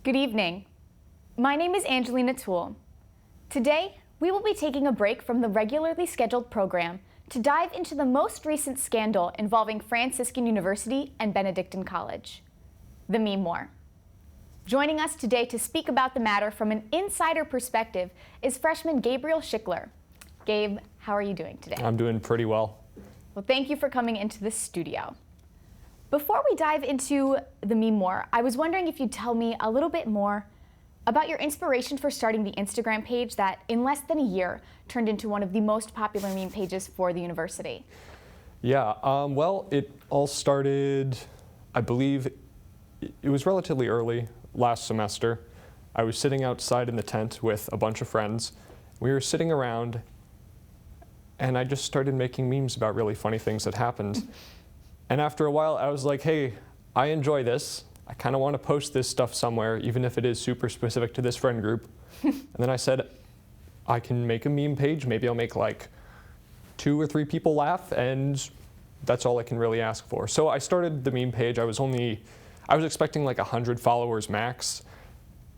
Good evening. My name is Angelina Toole. Today, we will be taking a break from the regularly scheduled program to dive into the most recent scandal involving Franciscan University and Benedictine College, the meme war. Joining us today to speak about the matter from an insider perspective is freshman Gabriel Schickler. Gabe, how are you doing today? I'm doing pretty well. Well, thank you for coming into the studio. Before we dive into the meme war, I was wondering if you'd tell me a little bit more about your inspiration for starting the Instagram page that, in less than a year, turned into one of the most popular meme pages for the university. Yeah, well, it all started, I believe, it was relatively early last semester. I was sitting outside in the tent with a bunch of friends. We were sitting around, and I just started making memes about really funny things that happened. And after a while, I was like, hey, I enjoy this. I kind of want to post this stuff somewhere, even if it is super specific to this friend group. And then I said, I can make a meme page. Maybe I'll make like 2 or 3 people laugh, and that's all I can really ask for. So I started the meme page. I was expecting like 100 followers max.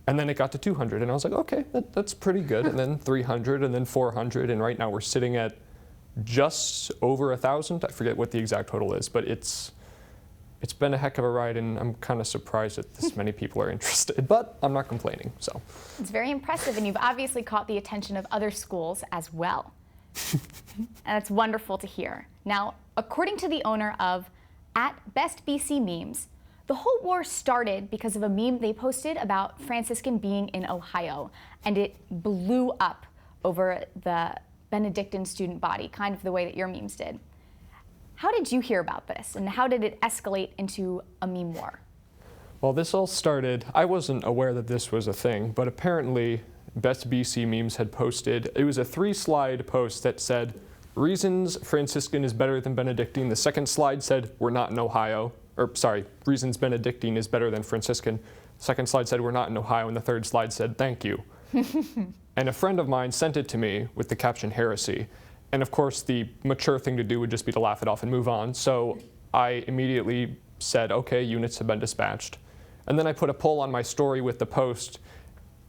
And then it got to 200, and I was like, okay, that's pretty good. And then 300, and then 400, and right now we're sitting at just over 1,000. I forget what the exact total is, but it's been a heck of a ride, and I'm kind of surprised that this many people are interested, but I'm not complaining, so. It's very impressive, and you've obviously caught the attention of other schools as well. And it's wonderful to hear. Now, according to the owner of @BestBCMemes, the whole war started because of a meme they posted about Franciscan being in Ohio, and it blew up over the Benedictine student body, kind of the way that your memes did. How did you hear about this, and how did it escalate into a meme war? Well, this all started, I wasn't aware that this was a thing, but apparently BestBCMemes had posted, it was a 3-slide post that said, reasons Franciscan is better than Benedictine. The second slide said, we're not in Ohio. Or sorry, reasons Benedictine is better than Franciscan. The second slide said, we're not in Ohio, and the third slide said, thank you. And a friend of mine sent it to me with the caption heresy. And of course, the mature thing to do would just be to laugh it off and move on. So I immediately said, okay, units have been dispatched. And then I put a poll on my story with the post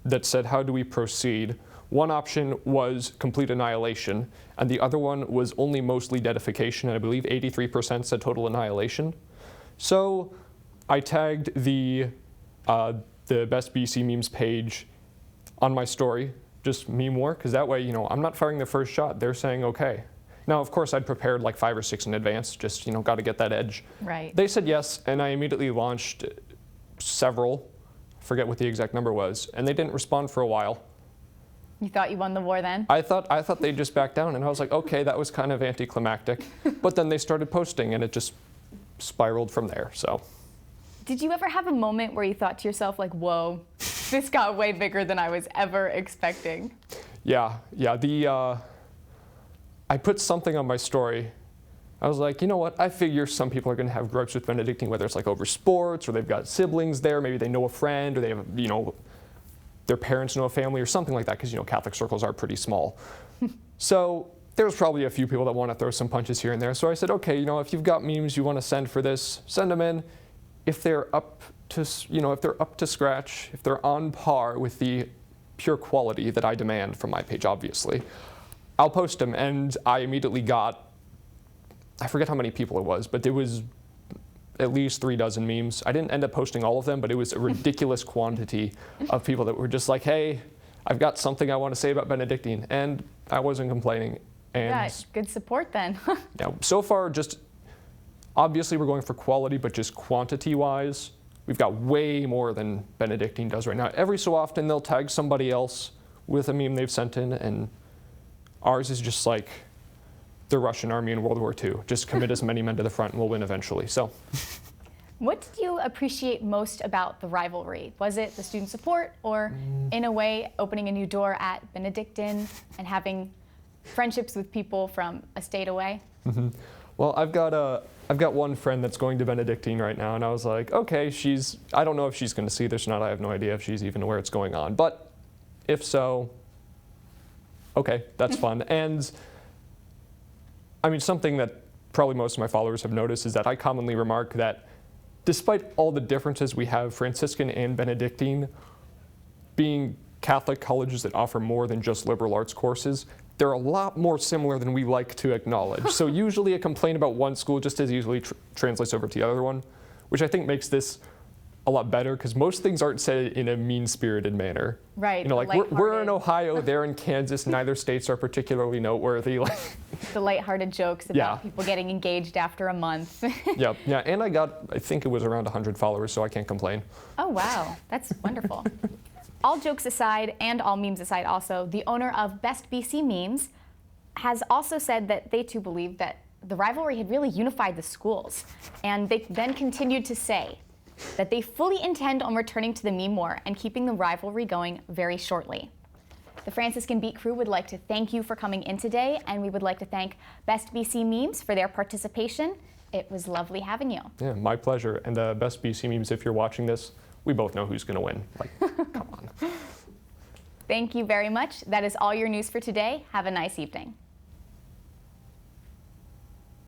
that said, how do we proceed? One option was complete annihilation, and the other one was only mostly deadification, and I believe 83% said total annihilation. So I tagged the BestBCMemes page on my story, just meme war, because that way, I'm not firing the first shot. They're saying okay. Now, of course, I'd prepared like 5 or 6 in advance, just, got to get that edge. Right. They said yes, and I immediately launched several, I forget what the exact number was, and they didn't respond for a while. You thought you won the war then? I thought they'd just back down, and I was like, okay, that was kind of anticlimactic. But then they started posting, and it just spiraled from there, so. Did you ever have a moment where you thought to yourself, like, whoa, this got way bigger than I was ever expecting? Yeah. I put something on my story. I was like, you know what? I figure some people are going to have gripes with Benedictine, whether it's like over sports, or they've got siblings there, maybe they know a friend, or they have, their parents know a family, or something like that, because, Catholic circles are pretty small. So there's probably a few people that want to throw some punches here and there. So I said, okay, if you've got memes you want to send for this, send them in. If they're up to, if they're up to scratch, if they're on par with the pure quality that I demand from my page, obviously, I'll post them. And I immediately got, I forget how many people it was, but there was at least 3 dozen memes. I didn't end up posting all of them, but it was a ridiculous quantity of people that were just like, hey, I've got something I want to say about Benedictine, and I wasn't complaining. And yeah, good support then. yeah, so far, just obviously we're going for quality, but just quantity-wise, we've got way more than Benedictine does right now. Every so often, they'll tag somebody else with a meme they've sent in, and ours is just like the Russian army in World War II. Just commit as many men to the front, and we'll win eventually. So. What did you appreciate most about the rivalry? Was it the student support, or in a way, opening a new door at Benedictine and having friendships with people from a state away? Mm-hmm. Well, I've got one friend that's going to Benedictine right now, and I was like, okay, I don't know if she's going to see this or not. I have no idea if she's even aware it's going on. But if so, okay, that's fun. And I mean, something that probably most of my followers have noticed is that I commonly remark that despite all the differences we have, Franciscan and Benedictine, being Catholic colleges that offer more than just liberal arts courses, they're a lot more similar than we like to acknowledge. So usually a complaint about one school just as easily translates over to the other one, which I think makes this a lot better because most things aren't said in a mean-spirited manner. Right. You know, like we're in Ohio, they're in Kansas, neither states are particularly noteworthy. Like the lighthearted jokes about people getting engaged after a month. Yeah, and I think it was around 100 followers, so I can't complain. Oh, wow. That's wonderful. All jokes aside, and all memes aside also, the owner of Best BC Memes has also said that they too believe that the rivalry had really unified the schools. And they then continued to say that they fully intend on returning to the meme war and keeping the rivalry going very shortly. The Franciscan Beat crew would like to thank you for coming in today, and we would like to thank Best BC Memes for their participation. It was lovely having you. Yeah, my pleasure. And Best BC Memes, if you're watching this, we both know who's going to win. Like, come on. Thank you very much. That is all your news for today. Have a nice evening.